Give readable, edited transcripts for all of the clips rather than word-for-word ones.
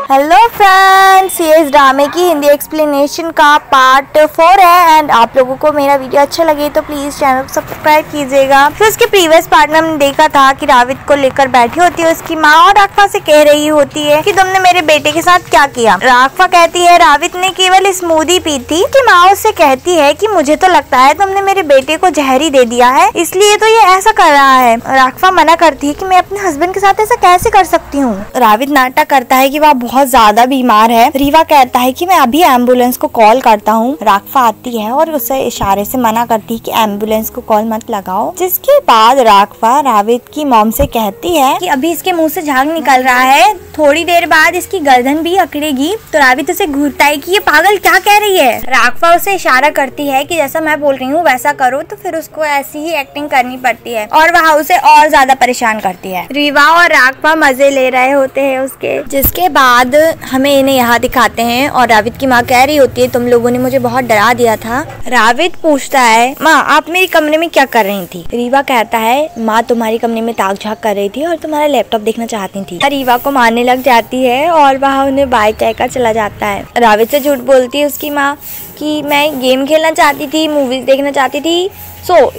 Hello friends, ये इस ड्रामे की हिंदी एक्सप्लेनेशन का पार्ट 4 है एंड आप लोगों को मेरा वीडियो अच्छा लगे तो प्लीज चैनल को सब्सक्राइब कीजिएगा। फिर उसके प्रीवियस पार्ट में हमने देखा था कि रावित को लेकर बैठी होती है उसकी माँ और राघवा से कह रही होती है कि तुमने मेरे बेटे के साथ क्या किया। राघवा कहती है रावित ने केवल स्मूदी पी थी। कि माँ उससे कहती है कि मुझे तो लगता है तुमने मेरे बेटे को जहरी दे दिया है, इसलिए तो ये ऐसा कर रहा है। राघवा मना करती है कि मैं अपने हस्बैंड के साथ ऐसा कैसे कर सकती हूँ। रावित नाटक करता है कि वह बहुत ज्यादा बीमार है। रीवा कहता है कि मैं अभी एम्बुलेंस को कॉल करता हूँ। राघवा आती है और उसे इशारे से मना करती है कि एम्बुलेंस को कॉल मत लगाओ। जिसके बाद राघवा रावित की मॉम से कहती है कि अभी इसके मुंह से झाग निकल रहा है, थोड़ी देर बाद इसकी गर्दन भी अकड़ेगी। तो रावित उसे घूरता है कि ये पागल क्या कह रही है। राघवा उसे इशारा करती है कि जैसा मैं बोल रही हूँ वैसा करो, तो फिर उसको ऐसी ही एक्टिंग करनी पड़ती है और वह उसे और ज्यादा परेशान करती है। रीवा और राघवा मजे ले रहे होते हैं उसके। जिसके बाद हमें इन्हें यहाँ दिखाते हैं और रावित की माँ कह रही होती है तुम लोगों ने मुझे बहुत डरा दिया था। रावित पूछता है माँ आप मेरी कमरे में क्या कर रही थी। रीवा कहता है माँ तुम्हारी कमरे में ताक झाक कर रही थी और तुम्हारा लैपटॉप देखना चाहती थी। रीवा को मारने लग जाती है और वह उन्हें बाय कहकर चला जाता है। रावित से झूठ बोलती है उसकी माँ कि मैं गेम खेलना चाहती थी, मूवीज देखना चाहती थी,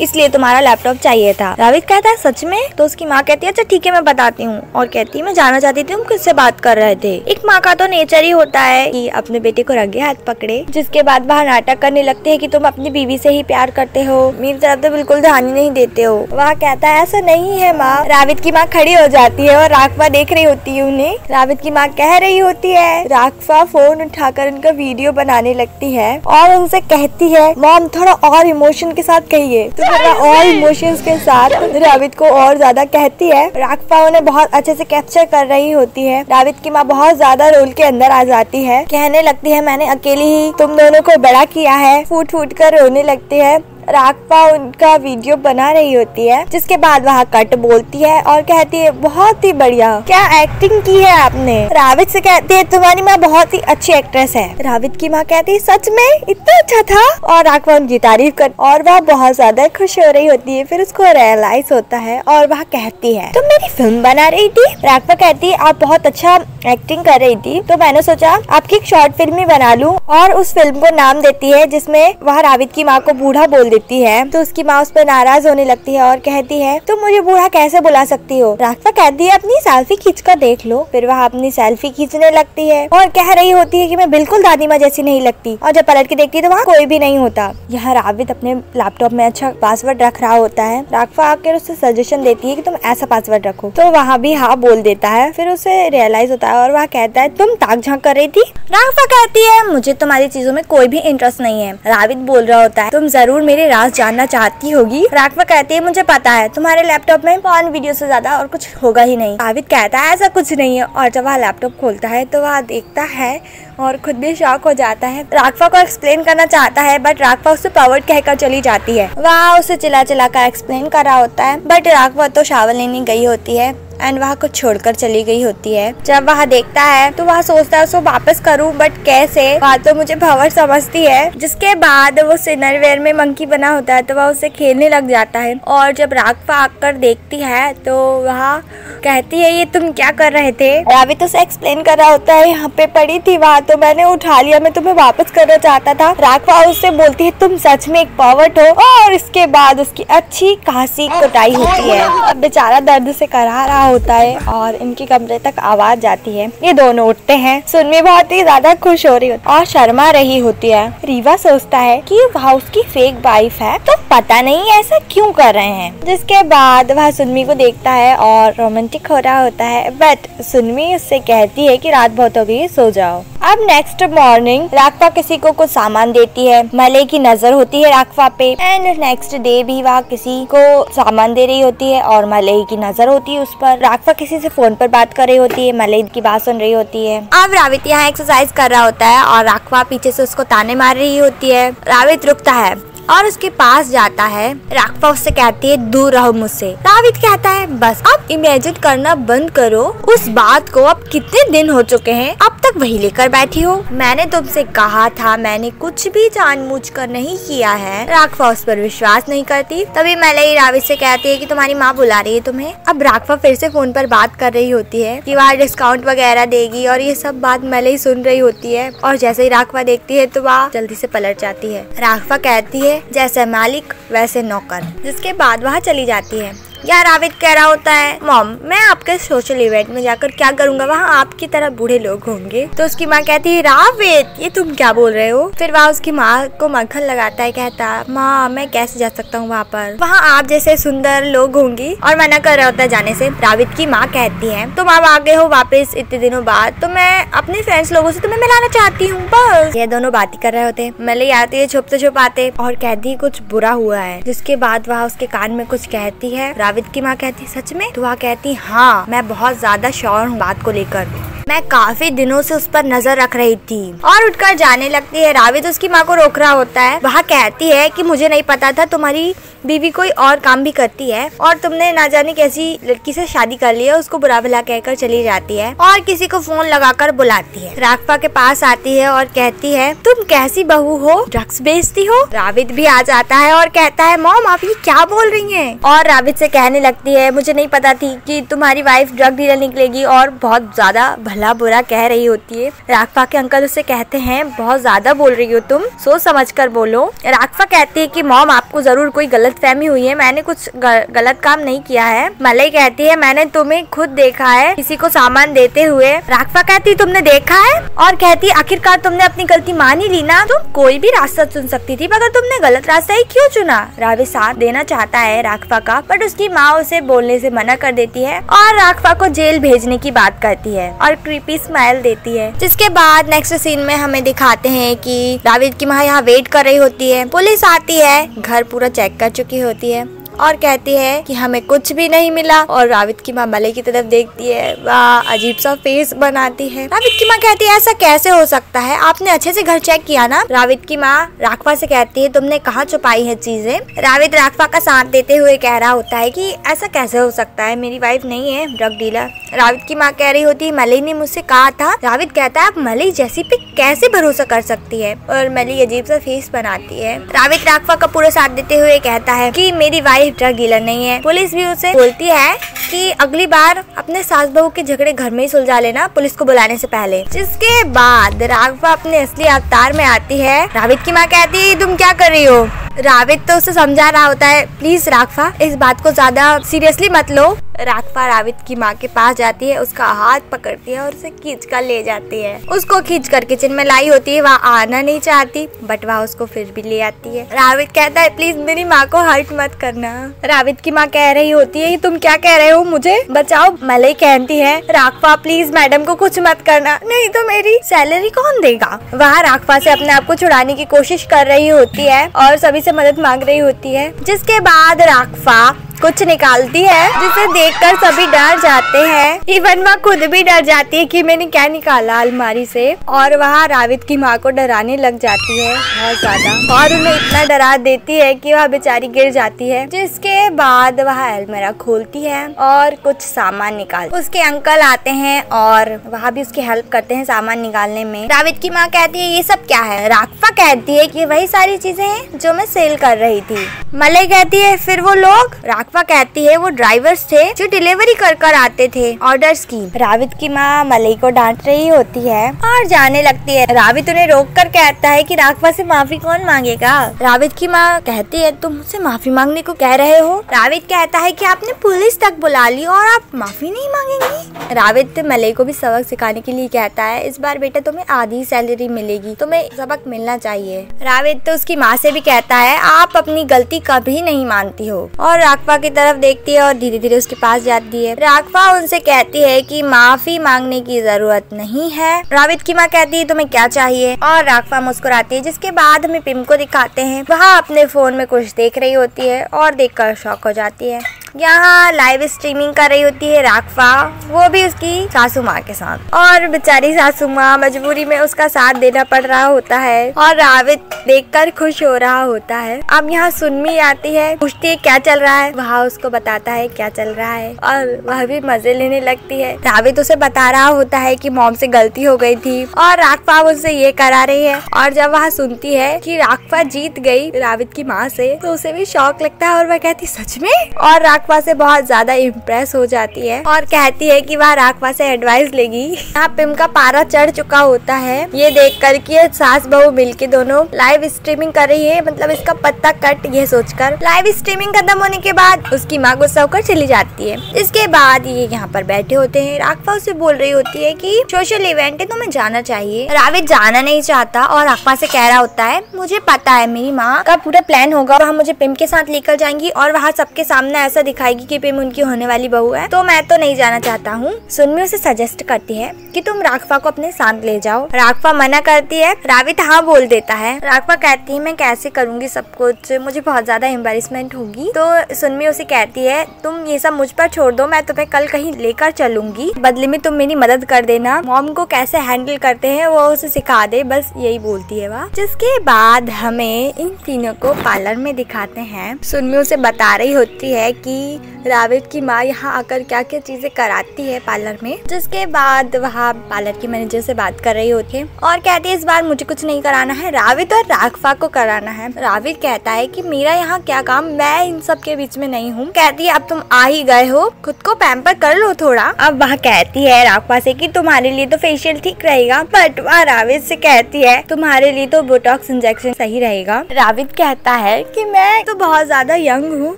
इसलिए तुम्हारा लैपटॉप चाहिए था। रावित कहता है सच में? तो उसकी माँ कहती है अच्छा ठीक है मैं बताती हूँ, और कहती है मैं जानना चाहती थी तुम किससे बात कर रहे थे। एक माँ का तो नेचर ही होता है कि अपने बेटे को रंगे हाथ पकड़े। जिसके बाद वह नाटक करने लगते है कि तुम अपनी बीवी से ही प्यार करते हो, मेरी तरफ तो बिल्कुल ध्यान ही नहीं देते हो। वह कहता है ऐसा नहीं है माँ। रावित की माँ खड़ी हो जाती है और राघवा देख रही होती है उन्हें। रावित की माँ कह रही होती है, राघवा फोन उठाकर उनका वीडियो बनाने लगती है और उनसे कहती है मॉम थोड़ा और इमोशन के साथ कहिए। तो और इमोशंस के साथ रावित को और ज्यादा कहती है। राघवा उन्हें बहुत अच्छे से कैप्चर कर रही होती है। रावित की माँ बहुत ज्यादा रोल के अंदर आ जाती है, कहने लगती है मैंने अकेली ही तुम दोनों को बड़ा किया है। फूट फूट कर रोने लगती है। राघवा उनका वीडियो बना रही होती है। जिसके बाद वह कट बोलती है और कहती है बहुत ही बढ़िया, क्या एक्टिंग की है आपने। रावित से कहती है तुम्हारी माँ बहुत ही अच्छी एक्ट्रेस है। रावित की माँ कहती है सच में इतना अच्छा था, और राघवा उनकी तारीफ कर और वह बहुत ज्यादा खुश हो रही होती है। फिर उसको रियलाइज होता है और वह कहती है तुम मेरी फिल्म बना रही थी। राघवा कहती है आप बहुत अच्छा एक्टिंग कर रही थी, तो मैंने सोचा आपकी एक शॉर्ट फिल्म ही बना लूं, और उस फिल्म को नाम देती है जिसमें वह रावित की माँ को बूढ़ा बोल देती है। तो उसकी माँ उस पर नाराज होने लगती है और कहती है तुम मुझे बूढ़ा कैसे बुला सकती हो। राघवा कहती है अपनी सेल्फी खींच कर देख लो। फिर वह अपनी सेल्फी खींचने लगती है और कह रही होती है कि मैं बिल्कुल दादी माँ जैसी नहीं लगती, और जब पलट के देखती है तो वहाँ कोई भी नहीं होता। यहाँ रावित अपने लैपटॉप में अच्छा पासवर्ड रख रहा होता है। राघवा आकर उसे सजेशन देती है कि तुम ऐसा पासवर्ड रखो, तो वहाँ भी हाँ बोल देता है। फिर उसे रियलाइज होता है और वह कहता है तुम ताक झांक कर रही थी। राघवा कहती है मुझे तुम्हारी चीजों में कोई भी इंटरेस्ट नहीं है। रावित बोल रहा होता है तुम जरूर मेरे राज जानना चाहती होगी। राघवा कहती है मुझे पता है तुम्हारे लैपटॉप में पॉर्न वीडियो से ज्यादा और कुछ होगा ही नहीं। रावित कहता है ऐसा कुछ नहीं है, और जब वह लैपटॉप खोलता है तो वह देखता है और खुद भी शॉक हो जाता है। राघवा को एक्सप्लेन करना चाहता है बट राघवा उसे पावर्ड कहकर चली जाती है। वह उसे चिल्ला चिल्ला कर एक्सप्लेन कर रहा होता है बट राघवा तो शावर लेने गई होती है एंड वह कुछ छोड़कर चली गई होती है। जब वह देखता है तो वह सोचता है उसको वापस करूं, बट कैसे, वह तो मुझे भंवर समझती है। जिसके बाद वो सिनरवेयर में मंकी बना होता है तो वह उससे खेलने लग जाता है, और जब राघवा आकर देखती है तो वह कहती है ये तुम क्या कर रहे थे। रावित उसे एक्सप्लेन कर रहा होता है यहाँ पे पड़ी थी वहाँ, तो मैंने उठा लिया, मैं तुम्हें वापस करना चाहता था। राघवा उससे बोलती है तुम सच में एक पर्वर्ट हो, और इसके बाद उसकी अच्छी खासी कुटाई होती है। अब बेचारा दर्द से कराह रहा होता है और इनके कमरे तक आवाज जाती है। ये दोनों उठते हैं। सुनमी बहुत ही ज्यादा खुश हो रही होती है और शर्मा रही होती है। रीवा सोचता है कि वह उसकी फेक वाइफ है, तो पता नहीं ऐसा क्यों कर रहे हैं। जिसके बाद वह सुनमी को देखता है और रोमांटिक हो रहा होता है, बट सुनमी उससे कहती है कि रात बहुत हो गई, सो जाओ। अब नेक्स्ट मॉर्निंग राघवा किसी को कुछ सामान देती है। मलय की नजर होती है राघवा पे, एंड नेक्स्ट डे भी वह किसी को सामान दे रही होती है और मलय की नजर होती है उस पर। राघवा किसी से फोन पर बात कर रही होती है, मलय की बात सुन रही होती है। अब रावित यहाँ एक्सरसाइज कर रहा होता है और राघवा पीछे से उसको ताने मार रही होती है। रावित रुकता है और उसके पास जाता है। राघवा उससे कहती है दूर रहो मुझसे। रावित कहता है बस अब इमेजिन करना बंद करो उस बात को, अब कितने दिन हो चुके हैं, अब तक वही लेकर बैठी हो। मैंने तुमसे कहा था, मैंने कुछ भी जानबूझकर नहीं किया है। राघवा उस पर विश्वास नहीं करती। तभी मलई रावित से कहती है कि तुम्हारी माँ बुला रही है तुम्हें। अब राघवा फिर से फोन पर बात कर रही होती है कि वह डिस्काउंट वगैरह देगी और ये सब बात मलई सुन रही होती है। और जैसे ही राघवा देखती है तो वह जल्दी से पलट जाती है। राघवा कहती है जैसे मालिक वैसे नौकर, जिसके बाद वह चली जाती है। यार रावित कह रहा होता है, मॉम मैं आपके सोशल इवेंट में जाकर क्या करूंगा, वहाँ आपकी तरह बूढ़े लोग होंगे। तो उसकी माँ कहती है रावित ये तुम क्या बोल रहे हो। फिर वह उसकी माँ को मक्खन लगाता है, कहता माँ मैं कैसे जा सकता हूँ वहाँ आप जैसे सुंदर लोग होंगी, और मना कर रहा होता है जाने से। रावित की माँ कहती है तुम अब आ गए हो वापस इतने दिनों बाद, तो मैं अपने फ्रेंड्स लोगों से तुम्हें मिलाना चाहती हूँ बस। ये दोनों बात ही कर रहे होते। मलई आती है छुपते छुपाते और कहती है कुछ बुरा हुआ है। जिसके बाद वह उसके कान में कुछ कहती है। रावित की माँ कहती सच में? तो वह कहती हाँ मैं बहुत ज्यादा श्योर हूँ बात को लेकर, मैं काफी दिनों से उस पर नजर रख रही थी। और उठकर जाने लगती है। रावित उसकी माँ को रोक रहा होता है। वह कहती है कि मुझे नहीं पता था तुम्हारी बीवी कोई और काम भी करती है और तुमने ना जाने कैसी लड़की से शादी कर ली है। उसको बुरा भला कहकर चली जाती है और किसी को फोन लगाकर बुलाती है। राघवा के पास आती है और कहती है तुम कैसी बहू हो, ड्रग्स बेचती हो। रावित भी आ जाता है और कहता है मॉम आप ये क्या बोल रही हैं। और रावित से कहने लगती है मुझे नहीं पता थी कि तुम्हारी वाइफ ड्रग डीलर निकलेगी, और बहुत ज्यादा भला बुरा कह रही होती है। राघवा के अंकल उससे कहते हैं बहुत ज्यादा बोल रही हो तुम, सोच समझ कर बोलो। राघवा कहती है कि मॉम आपको जरूर कोई गलतफहमी हुई है, मैंने कुछ गलत काम नहीं किया है। मलई कहती है मैंने तुम्हें खुद देखा है किसी को सामान देते हुए। राघवा कहती तुमने देखा है, और कहती आखिरकार तुमने अपनी गलती मान ही ली ना, तुम कोई भी रास्ता चुन सकती थी मगर तुमने गलत रास्ता ही क्यों चुना। रावित साथ देना चाहता है राघवा का, बट उसकी माँ उसे बोलने से मना कर देती है और राघवा को जेल भेजने की बात करती है और क्रीपी स्माइल देती है। जिसके बाद नेक्स्ट सीन में हमें दिखाते हैं कि रावित की माँ यहाँ वेट कर रही होती है। पुलिस आती है, घर पूरा चेक कर चुकी होती है और कहती है कि हमें कुछ भी नहीं मिला। और रावित की माँ मलई की तरफ देखती है, वह अजीब सा फेस बनाती है। रावित की माँ कहती है ऐसा कैसे हो सकता है, आपने अच्छे से घर चेक किया ना। रावित की माँ राघवा से कहती है तुमने कहाँ छुपाई है चीजें। रावित राघवा का साथ देते हुए कह रहा होता है कि ऐसा कैसे हो सकता है, मेरी वाइफ नहीं है ड्रग डीलर। रावित की माँ कह रही होती है मलई ने मुझसे कहा था। रावित कहता है आप मलई जैसी पे कैसे भरोसा कर सकती है, और मलई अजीब सा फेस बनाती है। रावित राघवा का पूरा साथ देते हुए कहता है कि मेरी वाइफ ड्रग डीलर नहीं है। पुलिस भी उसे बोलती है कि अगली बार अपने सास बहू के झगड़े घर में ही सुलझा लेना पुलिस को बुलाने से पहले। जिसके बाद राघवा अपने असली अवतार में आती है। रावित की माँ कहती है तुम क्या कर रही हो। रावित तो उसे समझा रहा होता है प्लीज राघवा इस बात को ज्यादा सीरियसली मत लो। राघवा रावित की माँ के पास जाती है, उसका हाथ पकड़ती है और उसे खींच कर ले जाती है। उसको खींच कर किचन में लाई होती है। वह आना नहीं चाहती बट वह उसको फिर भी ले आती है। रावित कहता है प्लीज मेरी माँ को हर्ट मत करना। रावित की माँ कह रही होती है तुम क्या कह रहे हो, मुझे बचाओ। मलई कहती है राघवा प्लीज मैडम को कुछ मत करना, नहीं तो मेरी सैलरी कौन देगा। वह राघवा से अपने आप को छुड़ाने की कोशिश कर रही होती है और सभी से मदद मांग रही होती है। जिसके बाद राघवा कुछ निकालती है जिसे देखकर सभी डर जाते हैं। इवन वह खुद भी डर जाती है कि मैंने क्या निकाला अलमारी से, और वह रावित की माँ को डराने लग जाती है बहुत ज्यादा, और उन्हें इतना डरा देती है कि वह बेचारी गिर जाती है। जिसके बाद वह अलमीरा खोलती है और कुछ सामान निकाल। उसके अंकल आते हैं और वह भी उसकी हेल्प करते हैं सामान निकालने में। रावित की माँ कहती है ये सब क्या है। राघवा कहती है कि वही सारी चीजें हैं जो मैं सेल कर रही थी। मलई कहती है फिर वो लोग। राघवा कहती है वो ड्राइवर्स थे जो डिलीवरी कर आते थे ऑर्डर्स की। रावित की माँ मलई को डांट रही होती है और जाने लगती है। रावित उन्हें रोक कर कहता है कि राघवा से माफी कौन मांगेगा। रावित की माँ कहती है तुम मुझसे माफी मांगने को कह रहे हो। रावित कहता है कि आपने पुलिस तक बुला ली और आप माफी नहीं मांगेंगी। रावित मलई को भी सबक सिखाने के लिए कहता है इस बार बेटा तुम्हें आधी सैलरी मिलेगी, तुम्हें सबक मिलना चाहिए। रावित तो उसकी माँ से भी कहता है आप अपनी गलती कभी नहीं मानती हो, और राघवा की तरफ देखती है और धीरे धीरे उसके पास जाती है। राघवा उनसे कहती है कि माफी मांगने की जरूरत नहीं है। रावित की माँ कहती है तुम्हें क्या चाहिए, और राघवा मुस्कुराती है। जिसके बाद हमें पिम को दिखाते हैं, वह अपने फोन में कुछ देख रही होती है और देखकर शॉक हो जाती है। यहाँ लाइव स्ट्रीमिंग कर रही होती है राघवा, वो भी उसकी सासू माँ के साथ, और बेचारी सासू माँ मजबूरी में उसका साथ देना पड़ रहा होता है और रावित देखकर खुश हो रहा होता है। अब यहाँ सुनमी आती है, पूछती है क्या चल रहा है, वहाँ उसको बताता है क्या चल रहा है और वह भी मजे लेने लगती है। रावित उसे बता रहा होता है कि मॉम से गलती हो गई थी और राघवा उससे ये करा रही है। और जब वह सुनती है कि राघवा जीत गई रावित की माँ से, तो उसे भी शौक लगता है और वह कहती सच में, और राघवा से बहुत ज्यादा इम्प्रेस हो जाती है और कहती है कि वह राघवा से एडवाइस लेगी। यहाँ पिम का पारा चढ़ चुका होता है, ये देख कर कि सास बहू मिलके दोनों लाइव स्ट्रीमिंग कर रही है, मतलब इसका पत्ता कट, ये सोचकर। लाइव स्ट्रीमिंग खत्म होने के बाद उसकी माँ गुस्सा होकर चली जाती है। इसके बाद ये यहाँ पर बैठे होते हैं, राघवा उसे बोल रही होती है कि सोशल इवेंट है तो मैं जाना चाहिए। रावित जाना नहीं चाहता और राघवा से कह रहा होता है मुझे पता है मेरी माँ का पूरा प्लान होगा, वहाँ मुझे पिम के साथ लेकर जाएंगी और वहाँ सबके सामने ऐसा दिखाएगी कि पिम उनकी होने वाली बहू है, तो मैं तो नहीं जाना चाहता हूँ। सुनमी उसे सजेस्ट करती है कि तुम राघवा को अपने साथ ले जाओ। राघवा मना करती है, रावित हाँ बोल देता है। राघवा कहती है मैं कैसे करूंगी सब कुछ, मुझे बहुत ज्यादा एम्बैरेसमेंट होगी। तो सुनमी उसे कहती है तुम ये सब मुझ पर छोड़ दो, मैं तुम्हें कल कहीं लेकर चलूंगी, बदले में तुम मेरी मदद कर देना, मॉम को कैसे हैंडल करते हैं वो उसे सिखा दे, बस यही बोलती है वह। जिसके बाद हमें इन तीनों को पार्लर में दिखाते हैं। सुनमी उसे बता रही होती है कि रावित की माँ यहाँ आकर क्या क्या चीजें कराती है पार्लर में। जिसके बाद वहाँ पार्लर की मैनेजर से बात कर रही होती है और कहती है इस बार मुझे कुछ नहीं कराना है, रावित और राघवा को कराना है। रावित कहता है कि मेरा यहाँ क्या काम, मैं इन सब के बीच में नहीं हूँ। कहती है अब तुम आ ही गए हो, खुद को पैम्पर कर लो थोड़ा। अब वह कहती है राघवा से कि तुम्हारे लिए तो फेशियल ठीक रहेगा, बट वह रावित से कहती है तुम्हारे लिए तो बोटॉक्स इंजेक्शन सही रहेगा। रावित कहता है कि मैं तो बहुत ज्यादा यंग हूँ,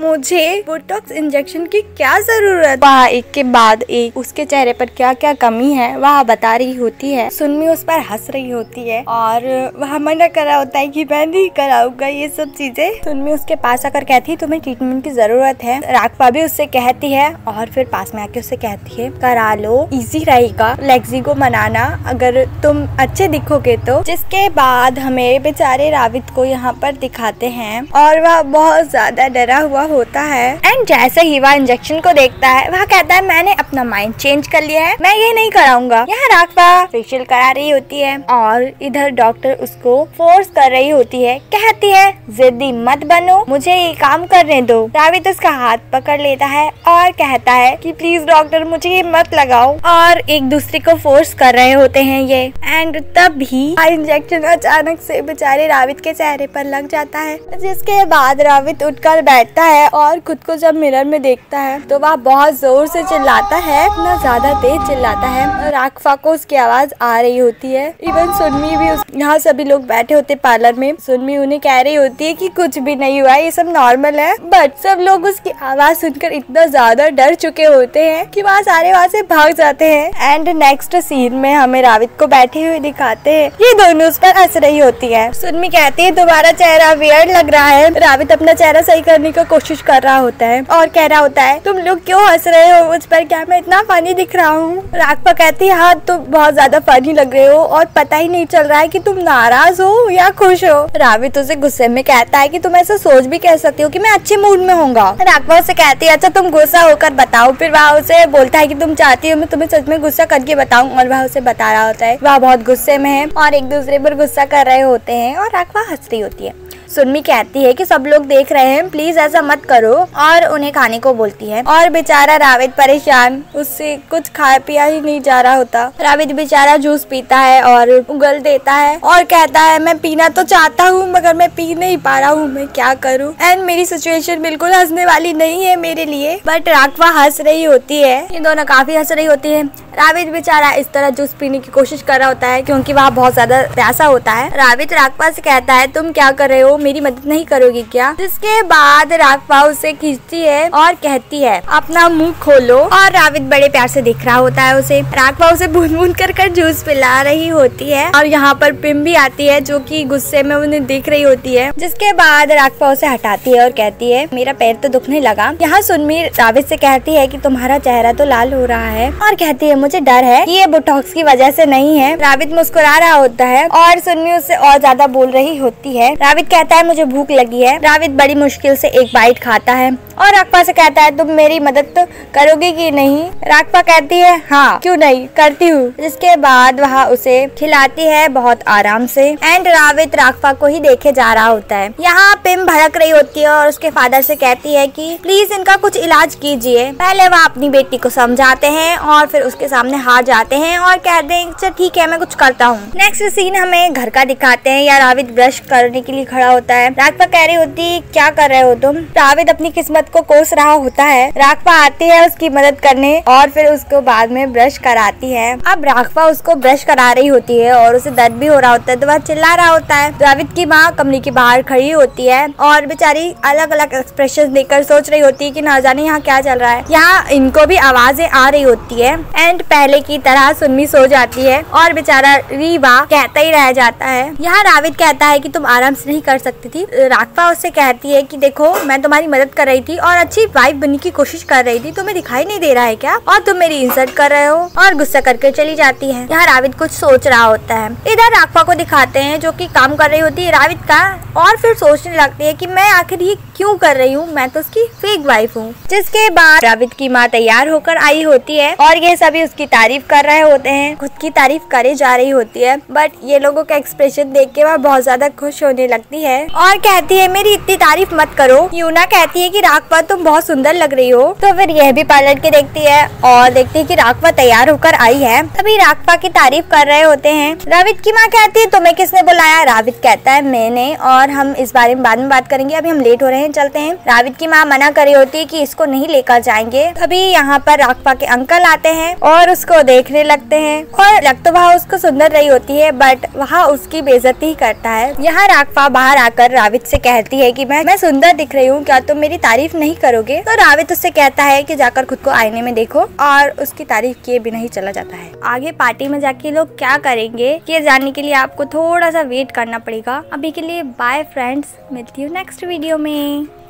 मुझे बोटॉक्स इंजेक्शन की क्या जरूरत। वह एक के बाद एक उसके चेहरे पर क्या क्या कमी है वह बता रही होती है। सुनमी उस पर हंस रही होती है और वह मना कर रहा होता है कि मैं नहीं कराऊंगा ये सब चीजें। सुनमी उसके पास आकर कहती है तुम्हें ट्रीटमेंट की जरूरत है। राघवा भी उससे कहती है और फिर पास में आके उससे कहती है करा लो, इजी रहेगा लेग्जी को मनाना अगर तुम अच्छे दिखोगे तो। जिसके बाद हमें बेचारे रावित को यहाँ पर दिखाते हैं और वह बहुत ज्यादा डरा हुआ होता है। एंड जैसे ही वह इंजेक्शन को देखता है वह कहता है मैंने अपना माइंड चेंज कर लिया है, मैं ये नहीं कराऊंगा। यहाँ राघवा फेशियल करा रही होती है और इधर डॉक्टर उसको फोर्स कर रही होती है, कहती है जिद्दी मत बनो, मुझे ये काम करने दो। रावित उसका हाथ पकड़ लेता है और कहता है कि प्लीज डॉक्टर मुझे ये मत लगाओ, और एक दूसरे को फोर्स कर रहे होते हैं ये। एंड तभी इंजेक्शन अचानक से बेचारे रावित के चेहरे पर लग जाता है। जिसके बाद रावित उठकर बैठता है और खुद को जब मिरर में देखता है तो वह बहुत जोर से चिल्लाता है, इतना ज्यादा तेज चिल्लाता है। राघवा को उसकी आवाज आ रही होती है। इवन सुनमी भी यहाँ सभी लोग बैठे होते पार्लर में। सुनमी उन्हें कह रही होती है कि कुछ भी नहीं हुआ, ये सब नॉर्मल है, बट सब लोग उसकी आवाज सुनकर इतना ज्यादा डर चुके होते हैं कि वहाँ सारे वहाँ से भाग जाते हैं। एंड नेक्स्ट सीन में हमें रावित को बैठे हुए दिखाते हैं, ये दोनों उस पर हंस रही होती है। सुनमी कहती है तुम्हारा चेहरा वियर्ड लग रहा है। रावित अपना चेहरा सही करने की कोशिश कर रहा होता है और कह रहा होता है तुम लोग क्यों हंस रहे हो मुझ पर, क्या मैं इतना फनी दिख रहा हूँ। राघवा कहती है हाँ तुम बहुत ज्यादा फनी लग रहे हो और पता ही नहीं चल रहा है कि तुम नाराज हो या खुश हो। रावित उसे गुस्से में कहता है कि तुम ऐसा सोच भी कह सकती हो कि मैं अच्छे मूड में होऊंगा। राघवा उसे कहती है अच्छा तुम गुस्सा होकर बताओ। फिर वह उसे बोलता है कि तुम चाहती हो मैं तुम्हें सच में गुस्सा करके बताऊं, और वह उसे बता रहा होता है। वह बहुत गुस्से में है और एक दूसरे पर गुस्सा कर रहे होते हैं और राघवा हंस रही होती है। सुनमी कहती है कि सब लोग देख रहे हैं, प्लीज ऐसा मत करो, और उन्हें खाने को बोलती है। और बेचारा रावित परेशान, उससे कुछ खाया पिया ही नहीं जा रहा होता। रावित बेचारा जूस पीता है और उगल देता है और कहता है मैं पीना तो चाहता हूँ मगर मैं पी नहीं पा रहा हूँ, मैं क्या करूँ। एंड मेरी सिचुएशन बिल्कुल हंसने वाली नहीं है मेरे लिए। बट राघवा हंस रही होती है, ये दोनों काफी हंस रही होती है। रावित बेचारा इस तरह जूस पीने की कोशिश कर रहा होता है क्योंकि वहाँ बहुत ज्यादा प्यासा होता है। रावित राघवा से कहता है तुम क्या कर रहे हो, मेरी मदद नहीं करोगी क्या। जिसके बाद राघवा उसे खींचती है और कहती है अपना मुंह खोलो, और रावित बड़े प्यार से देख रहा होता है उसे। राघवा उसे बूंद बूंद कर जूस पिला रही होती है और यहाँ पर पिम भी आती है जो कि गुस्से में उन्हें देख रही होती है। जिसके बाद राघवा उसे हटाती है और कहती है मेरा पैर तो दुखने लगा। यहाँ सुनमी रावित से कहती है कि तुम्हारा चेहरा तो लाल हो रहा है, और कहती है मुझे डर है कि ये बोटॉक्स की वजह से नहीं है। रावित मुस्कुरा रहा होता है और सुनमी उससे और ज्यादा बोल रही होती है। रावित कहता है मुझे भूख लगी है। रावित बड़ी मुश्किल से एक बाइट खाता है और राघवा से कहता है तुम मेरी मदद तो करोगे कि नहीं। राघवा कहती है हाँ क्यों नहीं, करती हूँ। जिसके बाद वह उसे खिलाती है बहुत आराम से एंड रावित राघवा को ही देखे जा रहा होता है। यहाँ पिम भड़क रही होती है और उसके फादर से कहती है कि प्लीज इनका कुछ इलाज कीजिए। पहले वह अपनी बेटी को समझाते हैं और फिर उसके सामने हार जाते हैं और कहते हैं चल ठीक है मैं कुछ करता हूँ। नेक्स्ट सीन हमें घर का दिखाते हैं। या रावित ब्रश करने के लिए खड़ा होता है। राघवा कह रही होती क्या कर रहे हो तुम। रावित अपनी किस्मत को कोस रहा होता है। राघवा आती है उसकी मदद करने और फिर उसको बाद में ब्रश कराती है। अब राघवा उसको ब्रश करा रही होती है और उसे दर्द भी हो रहा होता है तो वह चिल्ला रहा होता है। रावित की माँ कमरे के बाहर खड़ी होती है और बेचारी अलग अलग एक्सप्रेशन देकर सोच रही होती है कि ना जाने यहाँ क्या चल रहा है। यहाँ इनको भी आवाजें आ रही होती है एंड पहले की तरह सुन्नी सो जाती है और बेचारा रीवा कहता ही रह जाता है। यहाँ रावित कहता है कि तुम आराम से नहीं कर सकती थी। राघवा उससे कहती है कि देखो मैं तुम्हारी मदद कर रही थी और अच्छी वाइफ बनने की कोशिश कर रही थी, तुम्हें दिखाई नहीं दे रहा है क्या, और तुम मेरी इंसल्ट कर रहे हो, और गुस्सा करके चली जाती है। यहाँ रावित कुछ सोच रहा होता है। इधर राघवा को दिखाते हैं जो कि काम कर रही होती है रावित का और फिर सोचने लगती है कि मैं आखिर ये क्यों कर रही हूँ, मैं तो उसकी फेक वाइफ हूँ। जिसके बाद रावित की माँ तैयार होकर आई होती है और ये सभी उसकी तारीफ कर रहे होते हैं, खुद की तारीफ करे जा रही होती है। बट ये लोगों का एक्सप्रेशन देख के वह बहुत ज्यादा खुश होने लगती है और कहती है मेरी इतनी तारीफ मत करो। यूना कहती है कि राघवा तुम बहुत सुंदर लग रही हो। तो फिर यह भी पलट के देखती है और देखती है कि राघवा तैयार होकर आई है। तभी राघवा की तारीफ कर रहे होते हैं। रावित की माँ कहती है तुम्हें किसने बुलाया। रावित कहता है मैंने, और हम इस बारे में बाद में बात करेंगे, अभी हम लेट हो रहे हैं, चलते हैं। रावित की माँ मना कर रही होती है कि इसको नहीं लेकर जाएंगे। तभी यहाँ पर राघवा के अंकल आते हैं और उसको देखने लगते हैं और लग तो वह उसको सुंदर रही होती है बट वह उसकी बेइज्जती ही करता है। यहाँ राघवा बाहर आकर रावित से कहती है कि मैं सुंदर दिख रही हूँ, क्या तुम मेरी तारीफ नहीं करोगे। तो रावित उससे कहता है कि जाकर खुद को आईने में देखो और उसकी तारीफ किए बिना ही चला जाता है। आगे पार्टी में जाके लोग क्या करेंगे ये जानने के लिए आपको थोड़ा सा वेट करना पड़ेगा। अभी के लिए बाय फ्रेंड्स, मिलती हूँ नेक्स्ट वीडियो में।